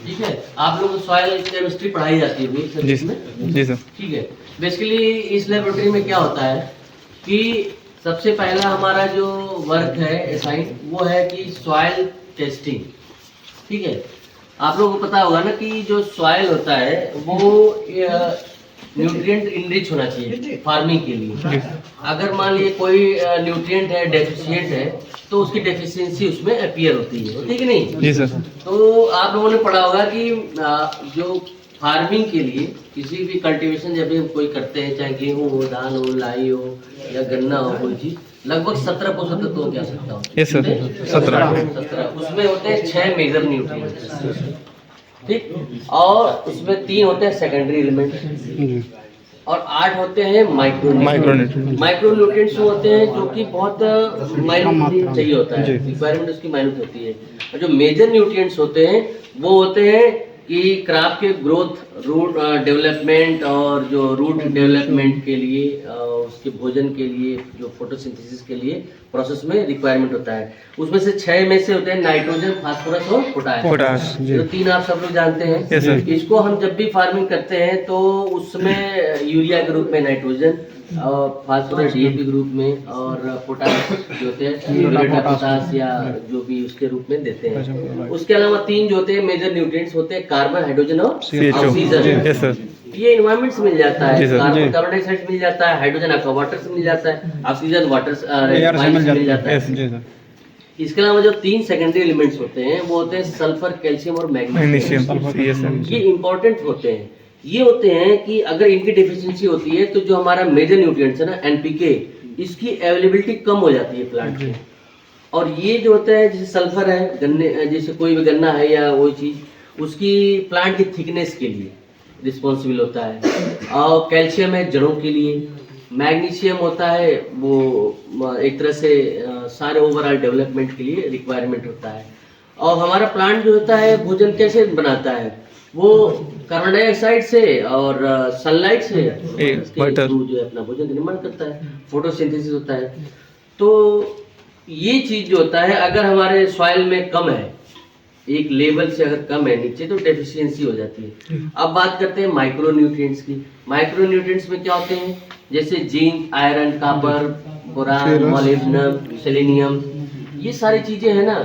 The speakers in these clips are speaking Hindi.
ठीक है, आप लोगों को सॉइल केमिस्ट्री पढ़ाई जाती है सर इसमें? जी सर। ठीक है, बेसिकली इस लेबोरेटरी में क्या होता है कि सबसे पहला हमारा जो वर्क है असाइन वो है कि सॉइल टेस्टिंग। ठीक है, आप लोगों को पता होगा ना कि जो सॉइल होता है वो न्यूट्रिएंट इनरिच होना चाहिए फार्मिंग के लिए। अगर मान लीजिए कोई न्यूट्रिएंट है डेफिशिएंट है तो उसकी डेफिशिएंसी उसमें अपीयर होती है कि नहीं? जी सर। तो आप लोगों ने पढ़ा होगा कि जो फार्मिंग के लिए किसी भी कल्टीवेशन जब भी हम कोई करते हैं, चाहे गेहूं हो, धान हो, लाई हो या गन्ना हो, कोई चीज, लगभग 17 पोषक तत्व हो, क्या सकता हो? Yes sir, 17। उसमें होते हैं 6 मेजर न्यूट्रिएंट्स, ठीक, और उसमें 3 होते हैं सेकेंडरी एलिमेंट और 8 होते हैं माइक्रो न्यूट्रिएंट्स होते हैं जो कि बहुत माइन्यूट चाहिए होता है, रिक्वायरमेंट उसकी माइन्यूट होती है। और जो मेजर न्यूट्रिएंट्स होते हैं वो होते हैं कि क्रॉप के ग्रोथ, रूट डेवलपमेंट और जो रूट डेवलपमेंट के लिए, उसके भोजन के लिए, जो फोटोसिंथेसिस के लिए प्रोसेस में रिक्वायरमेंट होता है। उसमें से 6 में से होते हैं नाइट्रोजन, फास्फोरस और पोटाश। तो 3 आप सब लोग जानते हैं। इसको हम जब भी फार्मिंग करते हैं तो उसमें यूरिया के रूप में नाइट्रोजन और फास्फोरस डीएपी ग्रुप में और पोटाश जो होते हैं पोटाश या जो भी उसके रूप में देते हैं। उसके अलावा 3 जो होते हैं मेजर न्यूट्रिएंट्स होते हैं कार्बन, हाइड्रोजन और ऑक्सीजन। ये एनवायरमेंट से मिल जाता है, कार्बन डाइऑक्साइड मिल जाता है, हाइड्रोजन एक्वा वाटर से मिल जाता है, ऑक्सीजन वाटर से मिल जाता है। इसके अलावा जो 3 सेकेंडरी एलिमेंट्स होते हैं वो होते हैं सल्फर, कैल्शियम और मैग्नीशियम। ये इंपॉर्टेंट होते हैं। ये होते हैं कि अगर इनकी डेफिशिएंसी होती है तो जो हमारा मेजर न्यूट्रिएंट्स है ना, एनपीके, इसकी अवेलेबिलिटी कम हो जाती है प्लांट में। और ये जो होता है, जैसे सल्फर है गन्ने, जैसे कोई भी गन्ना है या वो चीज, उसकी प्लांट की थिकनेस के लिए रिस्पॉन्सिबल होता है। और कैल्शियम है जड़ों के लिए, मैग्नीशियम होता है वो एक तरह से सारे ओवरऑल डेवलपमेंट के लिए रिक्वायरमेंट होता है। और हमारा प्लांट जो होता है भोजन कैसे बनाता है, वो कार्बन डाइऑक्साइड से और सनलाइट से जो है अपना भोजन निर्माण करता है, फोटोसिंथेसिस होता है। तो ये चीज जो होता है अगर हमारे सॉइल में कम है, एक लेवल से अगर कम है नीचे, तो डेफिशिएंसी हो जाती है। अब बात करते हैं माइक्रो न्यूट्रिएंट्स की। माइक्रो न्यूट्रिएंट्स में क्या होते हैं, जैसे zinc, iron, copper, boron, molybdenum, selenium, ये सारी चीजें है ना,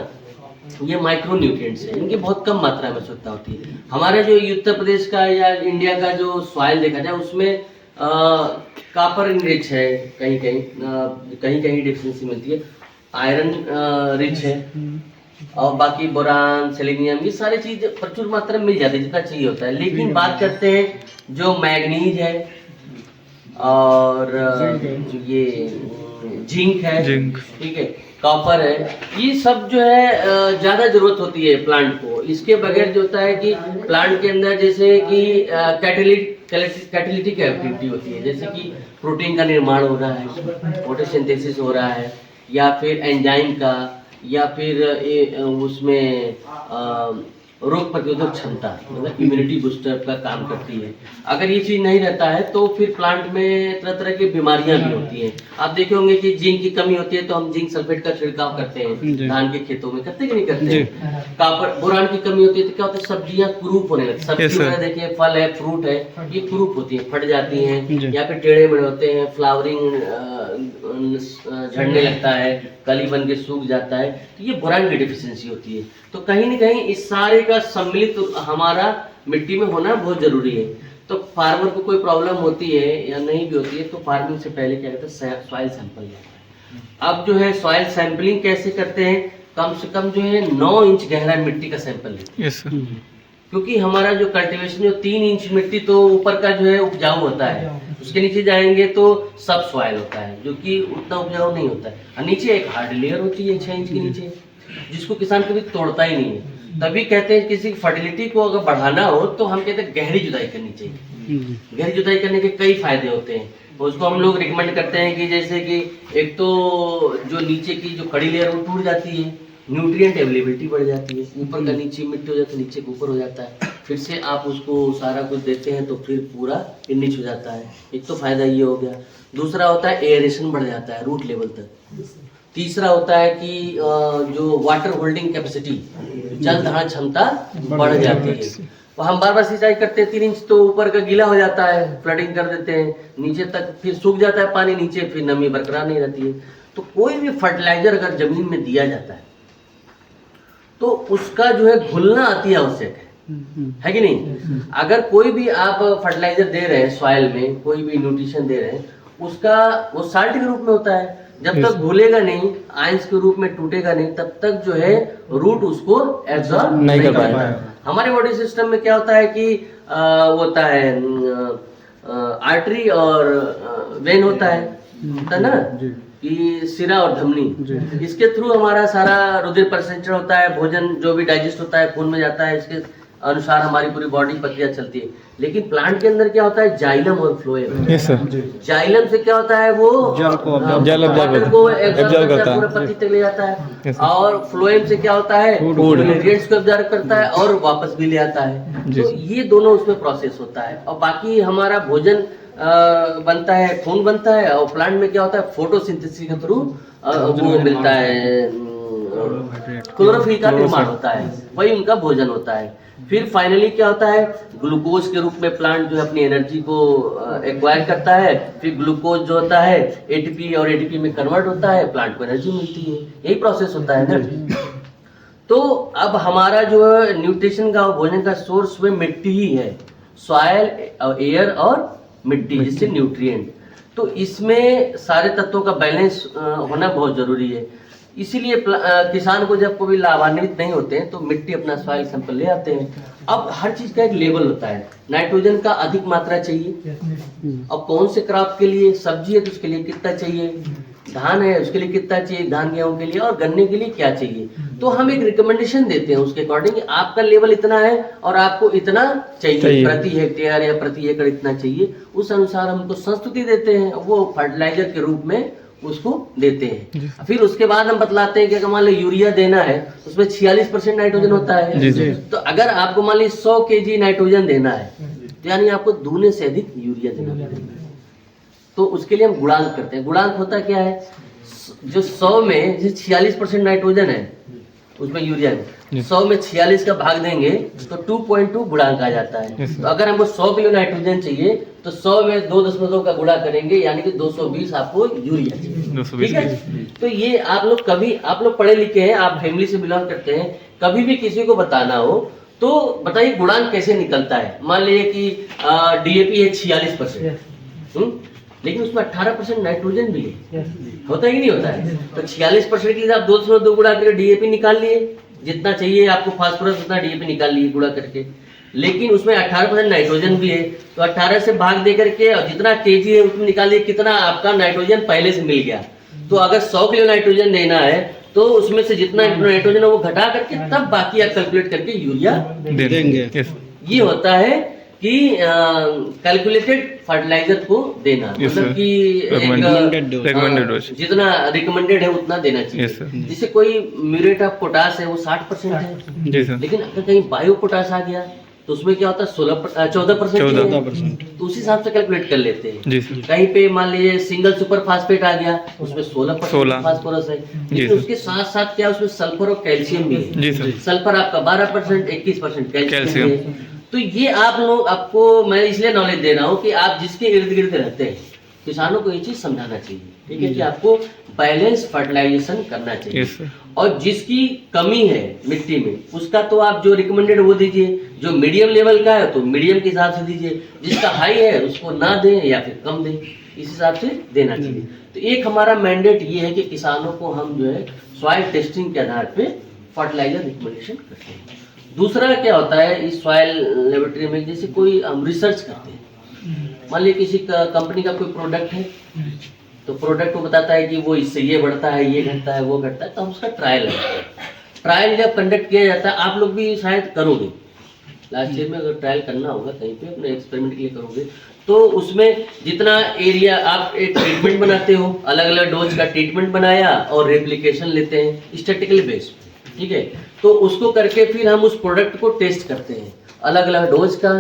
ये माइक्रो न्यूट्रिएंट्स है। इनकी बहुत कम मात्रा में आवश्यकता होती है। हमारे जो उत्तर प्रदेश का या इंडिया का जो सॉइल देखा जाए उसमें कॉपर रिच है, कहीं कहीं डेफिशिएंसी मिलती है, आयरन रिच है, और बाकी बोरान, सेलेनियम, ये सारी चीज प्रचुर मात्रा में मिल जाती है जितना चाहिए होता है। लेकिन बात करते हैं जो मैग्नीज है और ये जिंक है, ठीक है, कॉपर है, ये सब जो है ज्यादा जरूरत होती है प्लांट को। इसके बगैर जो होता है कि प्लांट के अंदर जैसे कि कैटालिटिक एक्टिविटी होती है, जैसे कि प्रोटीन का निर्माण हो रहा है, फोटोसिंथेसिस हो रहा है, या फिर एंजाइम का, या फिर उसमें रोग प्रतिरोधक क्षमता, मतलब इम्यूनिटी बूस्टर का काम करती है। अगर ये चीज नहीं रहता है तो फिर प्लांट में तरह तरह की बीमारियां भी होती हैं। आप देखे होंगे कि जिंक की कमी होती है तो हम जिंक सल्फेट का छिड़काव करते हैं धान के खेतों में, करते कि नहीं करते हैं। कॉपर, बोरान की कमी होती है तो क्या होता है, सब्जियां कुरूप होने लगती है। सब्जी में देखिए, फल है, फ्रूट है, ये कुरूप होती है, फट जाती हैं, या फिर टेढ़े मेढ़े होते हैं, फ्लावरिंग झड़ने लगता है, कली बन के सूख जाता है, तो ये बोरान की डेफिशिएंसी होती है। तो कहीं ना कहीं इस सारे का सम्मिलित हमारा मिट्टी में होना बहुत जरूरी है। तो फार्मर को कोई प्रॉब्लम होती है या नहीं भी होती है तो फार्मिंग से पहले क्या करते हैं, सॉइल सैंपल लेते हैं। अब जो है सॉइल सैंपलिंग कैसे करते हैं, कम से कम जो है 9 इंच गहरा मिट्टी का सैंपल लेते हैं। क्योंकि हमारा जो कल्टीवेशन जो 3 इंच मिट्टी तो ऊपर का जो है उपजाऊ होता है, उसके नीचे जाएंगे तो सब सॉइल होता है जो कि उतना उपजाऊ नहीं होता है, और नीचे एक हार्ड लेयर होती है 6 इंच के नीचे, जिसको किसान कभी तोड़ता ही नहीं है। तभी कहते हैं किसी फर्टिलिटी को अगर बढ़ाना हो तो हम कहते हैं गहरी जुताई करनी चाहिए। गहरी जुताई करने के कई फायदे होते हैं, तो उसको हम लोग रिकमेंड करते हैं कि जैसे कि एक तो जो नीचे की जो कड़ी लेयर वो टूट जाती है, न्यूट्रिएंट अवेलेबिलिटी बढ़ जाती है, ऊपर का नीचे मिट्टी हो जाता है, नीचे का ऊपर हो जाता है, फिर से आप उसको सारा कुछ देते हैं तो फिर पूरा इनिच हो जाता है। एक तो फायदा ये हो गया। दूसरा होता है एयरेशन बढ़ जाता है रूट लेवल तक। तीसरा होता है कि जो वाटर होल्डिंग कैपेसिटी जल धारण क्षमता बढ़ जाती है। तो हम बार बार सिंचाई करते हैं 3 इंच तो ऊपर का गीला हो जाता है, फ्लडिंग कर देते हैं, नीचे तक फिर सूख जाता है पानी, नीचे फिर नमी बरकरार नहीं रहती है। तो कोई भी फर्टिलाइजर अगर जमीन में दिया जाता है तो उसका जो है घुलना अति आवश्यक है कि नहीं। अगर कोई भी आप फर्टिलाइजर दे रहे हैं सॉइल में, कोई भी न्यूट्रिशन दे रहे हैं, उसका वो साल्ट के रूप में होता है, जब तक घुलेगा नहीं, आयंस के रूप में टूटेगा नहीं, तब तक जो है रूट उसको एब्जॉर्ब नहीं कर पाएगा। हमारे बॉडी सिस्टम में क्या होता है कि वो होता है आर्टरी और वेन होता है ना, कि सिरा और धमनी, इसके थ्रू हमारा सारा रुधिर परिसंचरण होता है, भोजन जो भी डाइजेस्ट होता है खून में जाता है, इसके अनुसार हमारी पूरी बॉडी प्रक्रिया चलती है। लेकिन प्लांट के अंदर क्या होता है, जाइलम और फ्लोएम। जाइलम से क्या होता है, वो जल को एब्जॉर्ब करता है, पूरा पत्ती तक ले जाता है, और फ्लोएम से क्या होता है, न्यूट्रिएंट्स को एब्जॉर्ब करता है और वापस भी ले आता है। तो ये दोनों उसमें प्रोसेस होता है। और बाकी हमारा भोजन बनता है, खून बनता है, और प्लांट में क्या होता है, फोटोसिंथेसिस के थ्रू वो मिलता है, क्लोरोफिल का निर्माण होता है, वही उनका भोजन होता है। फिर फाइनली क्या होता है, ग्लूकोज के रूप में प्लांट जो है अपनी एनर्जी को एक्वायर करता है, फिर ग्लूकोज जो होता है एटीपी और एडीपी में कन्वर्ट होता है, प्लांट को एनर्जी मिलती है, यही प्रोसेस होता है ना। तो अब हमारा जो है न्यूट्रिशन का और भोजन का सोर्स में मिट्टी ही है, सॉइल, एयर और मिट्टी, जिससे न्यूट्रिएंट। तो इसमें सारे तत्वों का बैलेंस होना बहुत जरूरी है। इसीलिए किसान को जब कोई लाभान्वित नहीं होते हैं तो मिट्टी अपना सॉइल सैंपल ले आते हैं। अब हर चीज का एक लेवल होता है, नाइट्रोजन का अधिक मात्रा चाहिए, अब कौन से क्रॉप के लिए, सब्जी है तो उसके लिए कितना चाहिए, धान है उसके लिए कितना चाहिए, धान गेहूं के लिए, और गन्ने के लिए क्या चाहिए। तो हम एक रिकमेंडेशन देते हैं उसके अकॉर्डिंग, आपका लेवल इतना है और आपको इतना चाहिए प्रति हेक्टेयर या प्रति एकड़ इतना चाहिए, उस अनुसार हम उनको संस्तुति देते हैं, वो फर्टिलाइजर के रूप में उसको देते हैं। फिर उसके बाद हम बतलाते हैं कि मान लो यूरिया देना है, उसमें 46% नाइट्रोजन होता है। तो अगर आपको मान ली 100 kg नाइट्रोजन देना है, तो यानी आपको दूने से अधिक यूरिया देना पड़ेगा। तो उसके लिए हम गुणांक करते हैं। गुणांक होता क्या है, जो 100 में जो 46% नाइट्रोजन है उसमें यूरिया में 100 में 46 का भाग देंगे तो 2.2 गुणांक आ जाता है। तो अगर हमको 100 किलो नाइट्रोजन चाहिए तो 100 में 2.2 का गुणा करेंगे, यानी कि 220 आपको यूरिया चाहिए, ठीक है। तो ये आप लोग पढ़े लिखे हैं, आप फैमिली से बिलोंग करते हैं, कभी भी किसी को बताना हो तो बताइए गुणांक कैसे निकलता है। मान लीजिए कि डीएपी है 46%, लेकिन उसमें 18% नाइट्रोजन भी है, होता है कि नहीं होता है। तो 46% के लिए आप 2.2 गुणा करके डीएपी निकाल लिए, जितना चाहिए आपको फास्फोरस उतना डीएपी निकाल लिए गुणा करके, लेकिन उसमें 18% नाइट्रोजन भी है, तो 18 से भाग दे करके और जितना केजी है उसमें निकालिए कितना आपका नाइट्रोजन पहले से मिल गया। तो अगर 100 किलो नाइट्रोजन देना है तो उसमें से जितना नाइट्रोजन है वो घटा करके तब बाकी आप कैलकुलेट करके यूरिया देंगे। ये होता है कि कैलकुलेटेड फर्टिलाइजर को देना, मतलब कि जितना रिकमेंडेड है उतना देना चाहिए। जैसे कोई म्यूरेट ऑफ पोटास है वो 60% है, लेकिन अगर कहीं बायो पोटास आ गया तो उसमें क्या होता है 14%, तो उस हिसाब से कैलकुलेट कर लेते हैं। कहीं पे मान लीजिए सिंगल सुपर फास्फेट आ गया, उसमें 16% फास्फोरस है, लेकिन उसके साथ साथ क्या उसमें सल्फर और कैल्शियम भी है। सल्फर आपका 12%, 21% कैल्शियम है। तो ये आपको मैं इसलिए नॉलेज दे रहा हूँ कि आप जिसके इर्द गिर्द रहते हैं किसानों को ये चीज समझाना चाहिए, ठीक है, कि आपको बैलेंस फर्टिलाइजेशन करना चाहिए। और जिसकी कमी है मिट्टी में उसका तो आप जो रिकमेंडेड वो दीजिए, जो मीडियम लेवल का है तो मीडियम के हिसाब से दीजिए, जिसका हाई है उसको ना दें या फिर कम दें, इस हिसाब से देना चाहिए। तो एक हमारा मैंडेट ये है कि किसानों को हम जो है सॉइल टेस्टिंग के आधार पे फर्टिलाइजर रिकमेंडेशन करते हैं। दूसरा क्या होता है इस सॉइल लेबोरेटरी में, जैसे कोई हम रिसर्च करते हैं, मान लीजिए किसी कंपनी का कोई प्रोडक्ट है तो प्रोडक्ट को बताता है कि वो इससे ये बढ़ता है, ये घटता है, वो घटता है, तो हम उसका ट्रायल करते हैं। ट्रायल जब कंडक्ट किया जाता है, आप लोग भी शायद करोगे, लास्ट ईयर में अगर ट्रायल करना होगा कहीं पे अपने एक्सपेरिमेंट के लिए करोगे, तो उसमें जितना एरिया आप एक ट्रीटमेंट बनाते हो, अलग अलग डोज का ट्रीटमेंट बनाया और रेप्लिकेशन लेते हैं स्टैटिकली बेस्ड, ठीक है। तो उसको करके फिर हम उस प्रोडक्ट को टेस्ट करते हैं, अलग अलग डोज का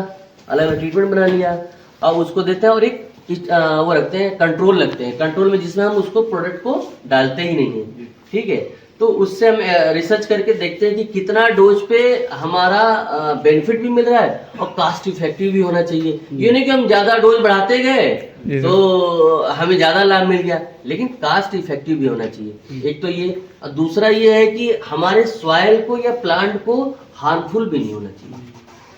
अलग अलग ट्रीटमेंट बना लिया और उसको देते हैं, और एक वो रखते हैं कंट्रोल, लगते हैं कंट्रोल में, जिसमें हम उसको प्रोडक्ट को डालते ही नहीं है, ठीक है। तो उससे हम रिसर्च करके देखते हैं कि कितना डोज पे हमारा बेनिफिट भी मिल रहा है और कास्ट इफेक्टिव भी होना चाहिए। ये नहीं कि हम ज्यादा डोज बढ़ाते गए तो हमें ज्यादा लाभ मिल गया, लेकिन कास्ट इफेक्टिव भी होना चाहिए। एक तो ये, और दूसरा ये है कि हमारे सॉइल को या प्लांट को हार्मफुल भी नहीं होना चाहिए।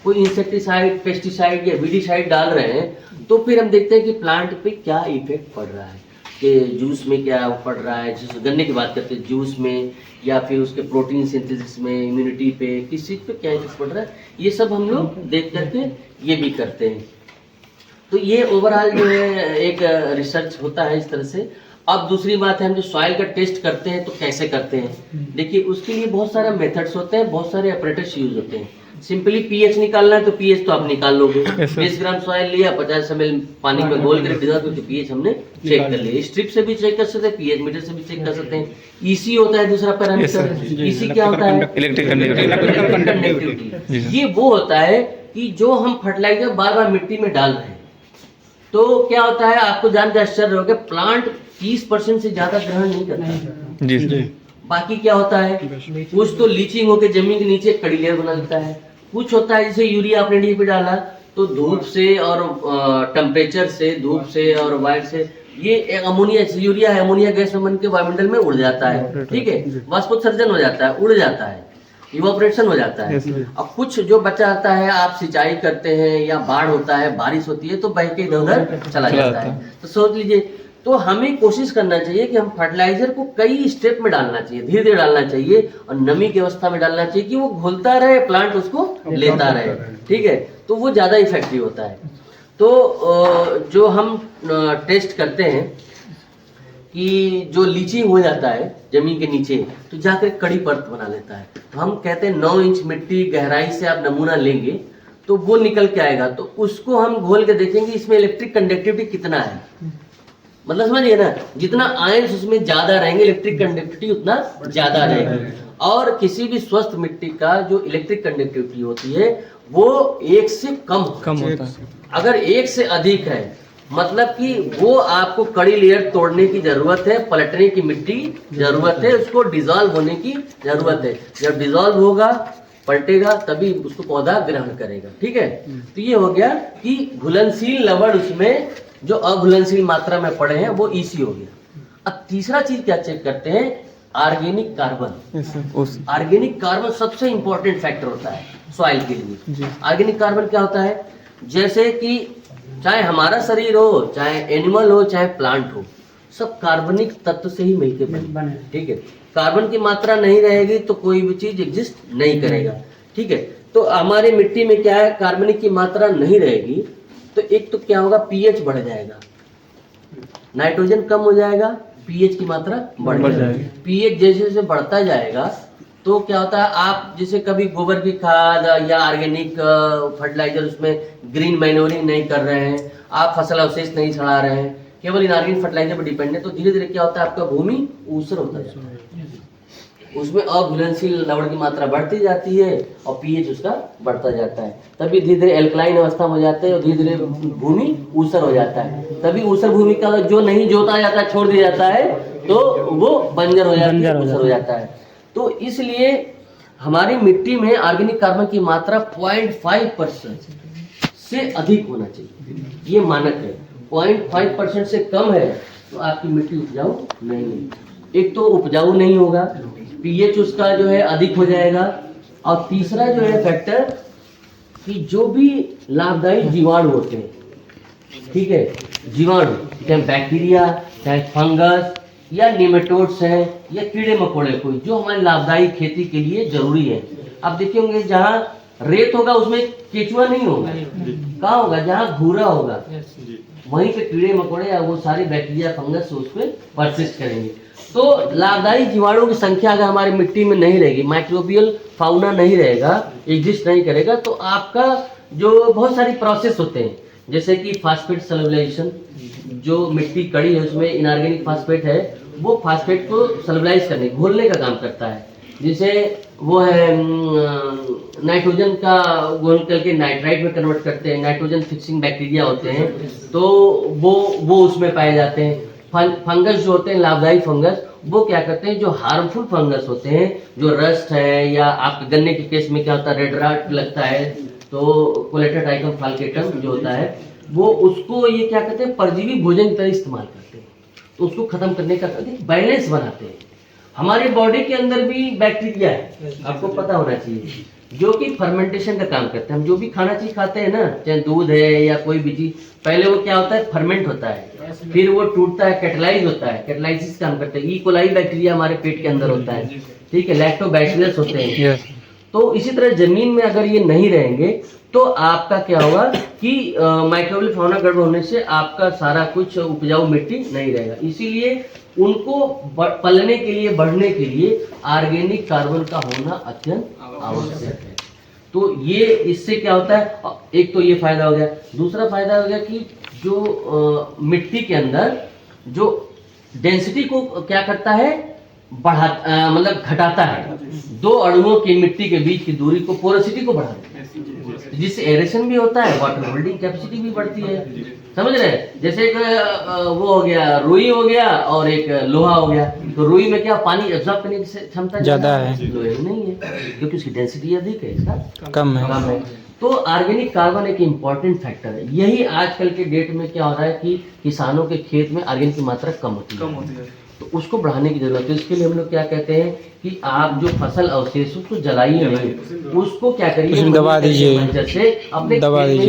कोई इंसेक्टिसाइड, पेस्टिसाइड या वीडिसाइड डाल रहे हैं तो फिर हम देखते हैं कि प्लांट पे क्या इफेक्ट पड़ रहा है, कि जूस में क्या पड़ रहा है, जैसे गन्ने की बात करते हैं, जूस में या फिर उसके प्रोटीन सिंथेसिस में, इम्यूनिटी पे, किस चीज़ पे क्या इफेक्ट पड़ रहा है, ये सब हम लोग देख करके ये भी करते हैं। तो ये ओवरऑल जो है एक रिसर्च होता है इस तरह से। अब दूसरी बात है, हम जो सॉइल का टेस्ट करते हैं तो कैसे करते हैं, देखिए उसके लिए बहुत सारे मेथड्स होते हैं, बहुत सारे अपरेटस यूज होते हैं। सिंपली पीएच निकालना है तो पीएच तो आप निकाल लोगे, 20 ग्राम सॉइल लिया, 50 ml पानी में घोल कर डिजॉल्व करके पीएच हमने चेक कर लिया। स्ट्रिप से भी चेक कर सकते हैं, पीएच मीटर से भी चेक कर सकते हैं। ईसी होता है दूसरा पैरामीटर। ईसी क्या होता है? Electric conductivity. ये वो होता है कि जो हम फर्टिलाइजर बार बार मिट्टी में डाल रहे हैं तो क्या होता है, आपको जानकर आश्चर्य होगा, प्लांट 30% से ज्यादा ग्रहण नहीं करता जी जी। बाकी क्या होता है, कुछ तो लीचिंग होकर जमीन के नीचे कड़ी लेयर बना देता है, कुछ होता है जैसे यूरिया आपने डीएपी डाला तो धूप से और टेम्परेचर से, धूप से और वायर से ये अमोनिया, यूरिया है, अमोनिया गैस में बन के वायुमंडल में उड़ जाता है, ठीक है, वाष्पोत्सर्जन हो जाता है, उड़ जाता है, इवापोरेशन हो जाता है। अब कुछ जो बचा आता है, आप सिंचाई करते हैं या बाढ़ होता है, बारिश होती है तो बह के इधर उधर चला जाता है। तो सोच लीजिए, तो हमें कोशिश करना चाहिए कि हम फर्टिलाइजर को कई स्टेप में डालना चाहिए, धीरे धीरे डालना चाहिए और नमी की अवस्था में डालना चाहिए कि वो घुलता रहे, प्लांट उसको लेता रहे, ठीक है, तो वो ज्यादा इफेक्टिव होता है। तो जो हम टेस्ट करते हैं कि जो लीचिंग हो जाता है जमीन के नीचे तो जाकर कड़ी परत बना लेता है, तो हम कहते हैं 9 इंच मिट्टी गहराई से आप नमूना लेंगे तो वो निकल के आएगा, तो उसको हम घोल के देखेंगे इसमें इलेक्ट्रिक कंडक्टिविटी कितना है, मतलब समझिए ना, जितना आयंस उसमें ज्यादा रहेंगे इलेक्ट्रिक कंडक्टिविटी उतना ज्यादा रहेगी। और किसी भी स्वस्थ मिट्टी का जो इलेक्ट्रिक कंडक्टिविटी होती है वो 1 से कम होता है। अगर 1 से अधिक है मतलब कि वो आपको कड़ी लेयर तोड़ने की जरूरत है, पलटने की मिट्टी जरूरत है, उसको डिजॉल्व होने की जरूरत है। जब डिजॉल्व होगा, पलटेगा, तभी उसको पौधा ग्रहण करेगा, ठीक है। तो ये हो गया कि घुलनशील लवण उसमें जो अघुलनशील मात्रा में पड़े हैं वो ईसी हो गया। अब तीसरा चीज क्या चेक करते हैं, ऑर्गेनिक कार्बन। ऑर्गेनिक कार्बन सबसे इंपॉर्टेंट फैक्टर होता है सॉइल के लिए। ऑर्गेनिक कार्बन क्या होता है, जैसे कि चाहे हमारा शरीर हो, चाहे एनिमल हो, चाहे प्लांट हो, सब कार्बनिक तत्व से ही मिलके बने, ठीक है। कार्बन की मात्रा नहीं रहेगी तो कोई भी चीज एग्जिस्ट नहीं करेगा, ठीक है। तो हमारी मिट्टी में क्या है, कार्बनिक की मात्रा नहीं रहेगी तो एक तो क्या होगा, पीएच बढ़ जाएगा, नाइट्रोजन कम हो जाएगा, पीएच की मात्रा बढ़ जाएगी। पीएच जैसे जैसे बढ़ता जाएगा तो क्या होता है, आप जैसे कभी गोबर की खाद या ऑर्गेनिक फर्टिलाइजर उसमें ग्रीन मैन्योरिंग नहीं कर रहे हैं, आप फसल अवशेष नहीं छड़ा रहे हैं, केवल इनऑर्गेनिक फर्टिलाइजर पर डिपेंड है, तो धीरे धीरे क्या होता है, आपका भूमि ऊसर होता जाता है, उसमें अघुलनशील लवण की मात्रा बढ़ती जाती है और पीएच उसका बढ़ता जाता है, तभी धीरे धीरे एल्कलाइन अवस्था में हो जाते हैं और धीरे धीरे भूमि ऊसर हो जाता है। तभी ऊसर भूमि का जो नहीं जोता जाता है, छोड़ दिया जाता है, तो वो बंजर हो जाती है, ऊसर हो जाता है। तो इसलिए हमारी मिट्टी में ऑर्गेनिक कार्बन की मात्रा 0.5% से अधिक होना चाहिए, ये मानक है। 0.5% से कम है तो आपकी मिट्टी उपजाऊ नहीं है, एक तो उपजाऊ नहीं होगा, पीएच उसका जो है अधिक हो जाएगा, और तीसरा जो है फैक्टर कि जो भी लाभदायी जीवाणु होते हैं, ठीक है, जीवाणु चाहे बैक्टीरिया, चाहे फंगस या निमेटोड्स हैं या कीड़े मकोड़े कोई जो हमारी लाभदायी खेती के लिए जरूरी है। आप देखे होंगे जहाँ रेत होगा उसमें केचुआ नहीं होगा, कहाँ होगा, जहाँ भूरा होगा वहीं पे कीड़े मकोड़े या वो सारे बैक्टीरिया फंगस उस पर परसिस्ट करेंगे। तो लाभदायी जीवाणुओं की संख्या अगर हमारी मिट्टी में नहीं रहेगी, माइक्रोबियल फाउना नहीं रहेगा, एग्जिस्ट नहीं करेगा, तो आपका जो बहुत सारी प्रोसेस होते हैं जैसे कि फास्फेट सल्युलाइजेशन, जो मिट्टी कड़ी है उसमें इनऑर्गेनिक फास्फेट है, वो फास्फेट को सल्युलाइज करने, घोलने का काम करता है। जैसे वो है नाइट्रोजन का घोल करके नाइट्राइट में कन्वर्ट करते हैं, नाइट्रोजन फिक्सिंग बैक्टीरिया होते हैं तो वो उसमें पाए जाते हैं। फंगस जो होते हैं लाभदायी फंगस, वो क्या करते हैं, जो हार्मफुल फंगस होते हैं, जो रस्ट है, या आपके गन्ने के केस में क्या होता है, रेड राट लगता है, तो कोलेट्राटाइकम फाल्केटम जो होता है, वो उसको ये क्या कहते हैं, परजीवी भोजन की तरह इस्तेमाल करते हैं। तो उसको खत्म करने का बैलेंस बनाते हैं। हमारी बॉडी के अंदर भी बैक्टीरिया है, आपको पता होना चाहिए, जो कि फर्मेंटेशन का काम करते हैं। हम जो भी खाना चीज खाते हैं ना, चाहे दूध है या कोई भी चीज, पहले वो क्या होता है, फर्मेंट होता है, फिर वो टूटता है, कैटलाइज होता है, कैटलाइसिस काम करते हैं। ई कोलाई बैक्टीरिया हमारे पेट के अंदर होता है, ठीक है, लैक्टोबैसिलस होते हैं। तो इसी तरह जमीन में अगर ये नहीं रहेंगे तो आपका क्या होगा कि माइक्रोबियल फौना गड़बड़ होने से आपका सारा कुछ उपजाऊ मिट्टी नहीं रहेगा। इसीलिए उनको पलने के लिए, बढ़ने के लिए ऑर्गेनिक कार्बन का होना अत्यंत आवश्यक है। तो ये इससे क्या होता है, एक तो ये फायदा हो गया। दूसरा फायदा हो गया कि जो मिट्टी के अंदर जो डेंसिटी को क्या करता है, मतलब घटाता है। दो अणुओं की मिट्टी के बीच की दूरी को, पोरोसिटी को बढ़ा देता है, जिससे एरेशन भी होता है, वाटर होल्डिंग कैपेसिटी भी बढ़ती है। समझ रहे हैं? जैसे एक वो हो गया, रुई हो गया और एक लोहा हो गया। तो रुई में क्या पानी एब्जॉर्ब करने की क्षमता ज्यादा है, लोहे में नहीं है, क्योंकि उसकी डेंसिटी अधिक है, इसका कम है। तो ऑर्गेनिक कार्बन एक इम्पॉर्टेंट फैक्टर है। यही आजकल के डेट में क्या हो रहा है कि किसानों के खेत में ऑर्गेनिक की मात्रा कम होती है, तो उसको बढ़ाने की जरूरत है। इसके लिए हम लोग क्या कहते हैं कि आप जो फसल अवशेष उसको जलाइए नहीं, उसको क्या करिए, दबा दीजिए, जैसे अपने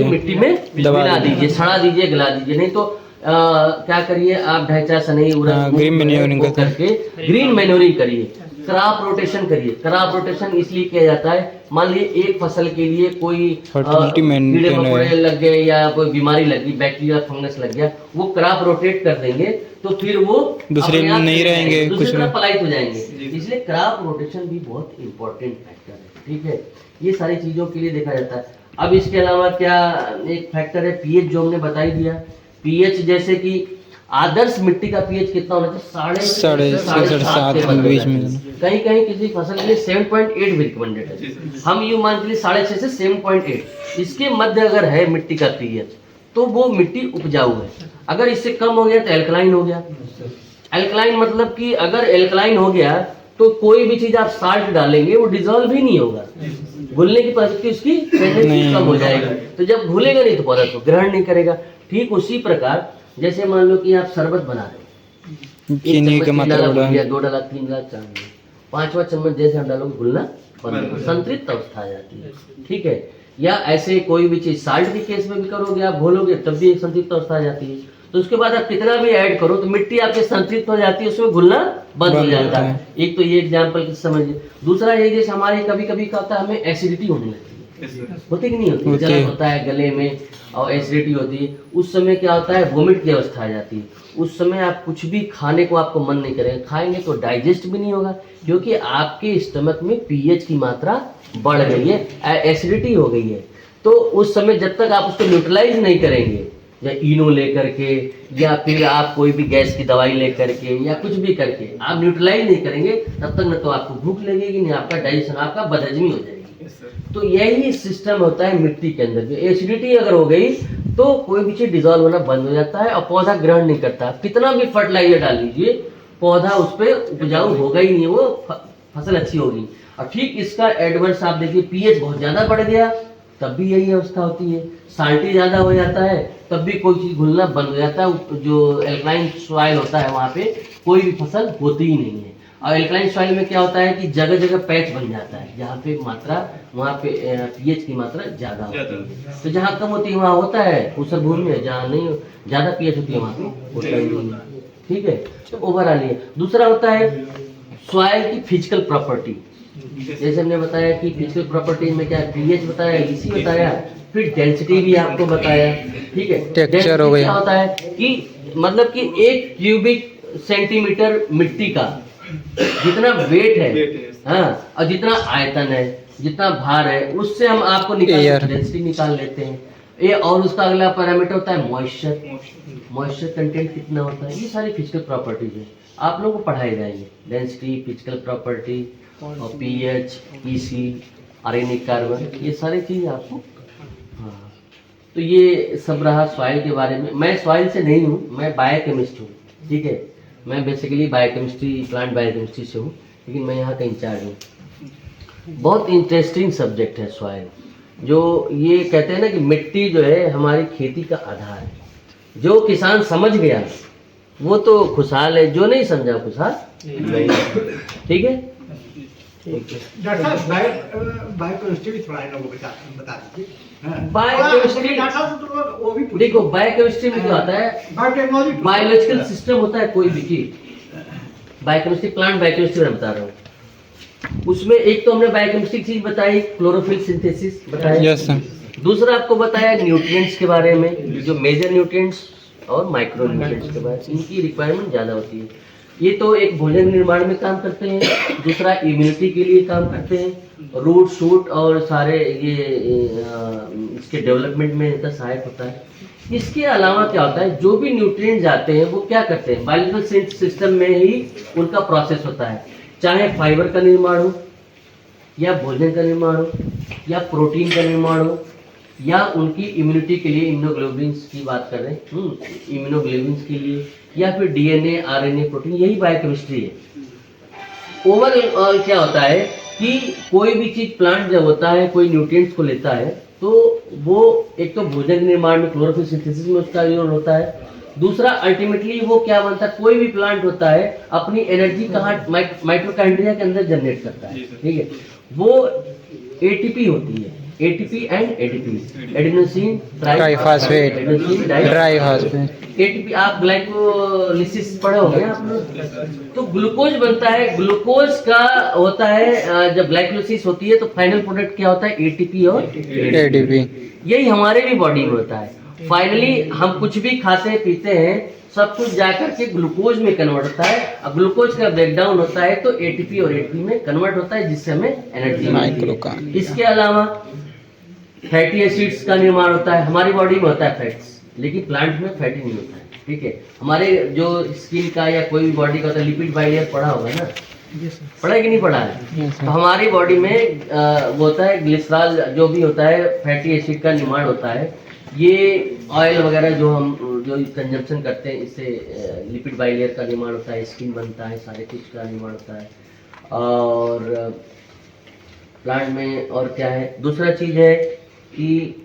मिट्टी में मिला दीजिए, सड़ा दीजिए, गला दीजिए। नहीं तो क्या करिए आप, ढैचा सनई ग्रीन मैन्योरिंग करके ग्रीन मैन्योरिंग करिए, क्रॉप रोटेशन करिए। क्रॉप रोटेशन इसलिए किया जाता है, मान लीजिए एक फसल के लिए कोई कीड़े मकोड़े लग गए या कोई बीमारी लगी, बैक्टीरिया फंगस लग गया, वो क्रॉप रोटेट कर देंगे तो फिर वो दूसरे में नहीं रहेंगे, दूसरी तरफ पलायित हो जाएंगे। इसलिए क्रॉप रोटेशन भी बहुत इंपॉर्टेंट फैक्टर है, ठीक है। ये सारी चीजों के लिए देखा जाता है। अब इसके अलावा क्या एक फैक्टर है, पीएच, जो हमने बता ही दिया। पीएच जैसे कि आदर्श मिट्टी का पीएच कितना होना चाहिए, 7.5 कहीं कहीं किसी फसल के लिए 7.8 भी रिकमेंडेड है। हम यूं मान के लिए 6.5 से 7.8 इसके मध्य अगर है मिट्टी का पीएच तो वो मिट्टी उपजाऊ है। अगर इससे कम हो गया तो एल्कलाइन हो गया। एल्कलाइन मतलब कि अगर एल्कलाइन हो गया तो कोई भी चीज आप साल्ट डालेंगे वो डिजोल्व ही नहीं होगा, घुलने की प्रवृत्ति उसकी कम हो जाएगी। तो जब घुलेगा नहीं तो पौधा तो ग्रहण नहीं करेगा। ठीक उसी प्रकार जैसे मान लो कि आप शरबत बना रहे हैं, चीनी का मात्रा 2 डाला, 3 डाला, 4 डाला, 5वां चम्मच जैसे हम डालोगे घुलना बंद, संतृप्त अवस्था आ जाती है, ठीक है। या ऐसे कोई भी चीज साल्ट के केस में भी करोगे, आप घोलोगे तब भी एक संतृप्त अवस्था आ जाती है। तो उसके बाद आप कितना भी ऐड करो तो मिट्टी आपके संतृप्त हो जाती है, उसमें घुलना बंद हो जाता है। एक तो ये एग्जाम्पल समझिए। दूसरा ये जैसे हमारे कभी कभी क्या होता है, हमें एसिडिटी होने लगती है, होती कि नहीं होती, जलन होता है गले में और एसिडिटी होती है। उस समय क्या होता है, वोमिट की अवस्था आ जाती है। उस समय आप कुछ भी खाने को आपको मन नहीं करेगा, खाएंगे तो डाइजेस्ट भी नहीं होगा, क्योंकि आपके स्टमक में पीएच की मात्रा बढ़ गई है, एसिडिटी हो गई है। तो उस समय जब तक आप उसको न्यूट्रलाइज नहीं करेंगे, या इनो लेकर के या फिर आप कोई भी गैस की दवाई लेकर के या कुछ भी करके आप न्यूट्रलाइज नहीं करेंगे, तब तक न तो आपको भूख लगेगी, नहीं आपका डाइजेशन, आपका बदहजमी हो जाएगी। तो यही सिस्टम होता है मिट्टी के अंदर। एसिडिटी अगर हो गई तो कोई भी चीज डिजोल्व होना बंद हो जाता है और पौधा ग्रहण नहीं करता। कितना भी फर्टिलाइजर डाल लीजिए, पौधा उस पर उपजाऊ होगा ही नहीं, वो फसल अच्छी होगी। और ठीक इसका एडवर्स आप देखिए, पीएच बहुत ज्यादा बढ़ गया तब भी यही अवस्था होती है। साल्टी ज्यादा हो जाता है तब भी कोई चीज घुलना बंद हो जाता है। जो एल्कलाइन सॉइल होता है वहाँ पे कोई भी फसल होती ही नहीं है। और एल्कलाइन सॉइल में क्या होता है कि जगह जगह पैच बन जाता है, जहाँ पे मात्रा, वहाँ पे पीएच की मात्रा ज्यादा होती है। तो जहाँ कम होती है वहाँ होता है ऊसर भूमि में, जहाँ नहीं ज्यादा पीएच होती है वहाँ पे होता ही नहीं है, ठीक है। तो ओवरऑल ये। दूसरा होता है सॉइल की फिजिकल प्रॉपर्टी। जैसे हमने बताया कि फिजिकल प्रॉपर्टी में क्या, पीएच बताया, इसी बताया, फिर डेंसिटी भी आपको बताया, ठीक है। टेक्सचर हो गया। क्या होता है कि मतलब कि 1 क्यूबिक सेंटीमीटर मिट्टी का जितना वेट है, हाँ, और जितना आयतन है, जितना भार है, उससे हम आपको डेंसिटी निकाल लेते हैं। ये और उसका अगला पैरामीटर होता है मॉइस्चर कंटेंट कितना होता है। ये सारी फिजिकल प्रॉपर्टीज है, आप लोगों को पढ़ाए जाएंगे। डेंसिटी, फिजिकल प्रॉपर्टी और पीएच, ईसी, ऑर्गेनिक कार्बन, ये सारी चीज आपको। हाँ, तो ये सब रहा सॉइल के बारे में। मैं सॉइल से नहीं हूँ, मैं बायोकेमिस्ट हूँ, ठीक है। मैं बेसिकली बायोकेमिस्ट्री, प्लांट बायोकेमिस्ट्री से हूँ, लेकिन मैं यहाँ का इंचार्ज हूँ। बहुत इंटरेस्टिंग सब्जेक्ट है सॉइल। जो ये कहते हैं ना कि मिट्टी जो है हमारी खेती का आधार है। जो किसान समझ गया वो तो खुशहाल है, जो नहीं समझा खुशहाल नहीं। ठीक है, डॉक्टर साहब बायोकेमिस्ट्री भी थोड़ा लोगों को बता दीजिए। बायोकेमिस्ट्री वो भी देखो, बायोकेमिस्ट्री में क्या आता है, बायोटेक्नोलॉजी बायोलॉजिकल सिस्टम होता है कोई भी चीज। बायोकेमिस्ट्री, प्लांट बायोकेमिस्ट्री मैं बता रहा हूँ। उसमें एक तो हमने बायोकेमिस्ट्री की चीज बताई, क्लोरोफिल सिंथेसिस बताया। Yes sir. दूसरा आपको बताया न्यूट्रिएंट्स के बारे में, जो मेजर न्यूट्रिएंट्स और माइक्रो न्यूट्रिएंट्स के बारे में, इनकी रिक्वायरमेंट ज़्यादा होती है। ये तो एक भोजन निर्माण में काम करते हैं, दूसरा इम्यूनिटी के लिए काम करते हैं, रूट शूट और सारे ये इसके डेवलपमेंट में इनका सहायक होता है। इसके अलावा क्या होता है, जो भी न्यूट्रिएंट्स आते हैं वो क्या करते हैं, बायोलॉजिकल सिस्टम में ही उनका प्रोसेस होता है। चाहे फाइबर का निर्माण हो, या भोजन का निर्माण हो, या प्रोटीन का निर्माण हो, या उनकी इम्यूनिटी के लिए इम्यूनोग्लोबुलिन्स की बात कर रहे हैं, इम्यूनोग्लोबुलिन्स के लिए, या फिर डीएनए, आरएनए, प्रोटीन, यही बायोकेमिस्ट्री है। ओवरऑल क्या होता है कि कोई भी चीज प्लांट जब होता है, कोई न्यूट्रिएंट्स को लेता है, तो वो एक तो भोजन निर्माण में क्लोरोफिल सिंथेसिस में उसका रोल होता है। दूसरा अल्टीमेटली वो क्या बनता है, कोई भी प्लांट होता है अपनी एनर्जी कहाँ, माइटोकॉन्ड्रिया के अंदर जनरेट करता है। ठीक है, वो एटीपी होती है, ATP and ADP, adenosine triphosphate, triphosphate. ATP आप ग्लाइकोलिसिस पढ़े होंगे आप लोग। तो ग्लूकोज बनता है, ग्लूकोज का होता है, जब ग्लाइकोलिसिस होती है तो फाइनल प्रोडक्ट क्या होता है, एटीपी और एडीपी। यही हमारे भी बॉडी में होता है। फाइनली हम कुछ भी खाते पीते हैं, सब कुछ जाकर के ग्लूकोज में कन्वर्ट होता है। अब ग्लूकोज का ब्रेकडाउन होता है तो एटीपी और एटीपी में कन्वर्ट होता है, जिससे हमें एनर्जी मिलती है। इसके अलावा फैटी एसिड्स का निर्माण होता है, हमारी बॉडी में होता है फैट्स, लेकिन प्लांट में फैटी नहीं होता है। ठीक है, हमारे जो स्किन का या कोई भी बॉडी का होता है, लिपिड बाइलेयर पढ़ा होगा ना, पढ़ा है कि नहीं पढ़ा है? तो हमारी बॉडी में वो होता है ग्लिसरॉल, जो भी होता है फैटी एसिड का निर्माण होता है। ये ऑयल वगैरह जो हम जो कंजम्पशन करते हैं, इससे लिपिड बाइलेयर का निर्माण होता है, स्किन बनता है, सारे कुछ का निर्माण होता है। और प्लांट में और क्या है, दूसरा चीज है कि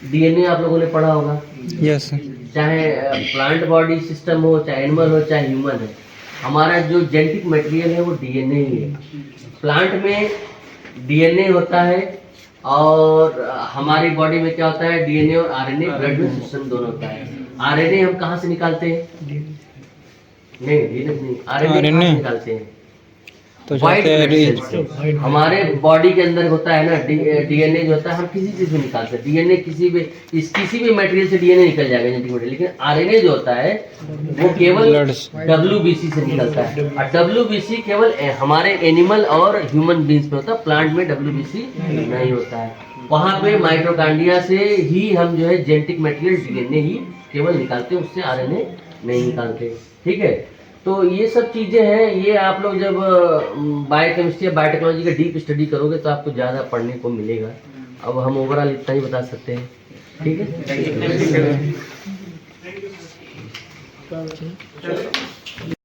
डीएनए आप लोगों ने पढ़ा होगा। यस। चाहे प्लांट बॉडी सिस्टम हो, चाहे एनिमल हो, चाहे ह्यूमन है, हमारा जो जेनेटिक मटेरियल है वो डीएनए ही है। प्लांट में डीएनए होता है, और हमारी बॉडी में क्या होता है, डीएनए और आरएनए, ब्लड में सिस्टम दोनों होता है। आरएनए हम कहाँ से निकालते हैं? नहीं, डीएनए नहीं, आरएनए निकालते हैं तो व्हाइट सेल्स। हमारे बॉडी के अंदर होता है ना डीएनए जो होता है, हम किसी चीज से निकालते हैं। डीएनए किसी भी मटेरियल से डीएनए निकल जाएगा, जेनेटिक मटेरियल, लेकिन आरएनए जो होता है वो केवल डब्ल्यूबीसी से निकलता है। और डब्ल्यूबीसी केवल हमारे एनिमल और ह्यूमन बींग्स में होता है, प्लांट में डब्ल्यूबीसी नहीं होता है। वहाँ पे माइटोकॉन्ड्रिया से ही हम जो है जेनेटिक मटेरियल डीएनए ही केवल निकालते हैं, उससे आरएनए नहीं निकालते। ठीक है, तो ये सब चीज़ें हैं। ये आप लोग जब बायोकेमिस्ट्री या बायोटेक्नोलॉजी का डीप स्टडी करोगे तो आपको ज़्यादा पढ़ने को मिलेगा। अब हम ओवरऑल इतना ही बता सकते हैं। ठीक है।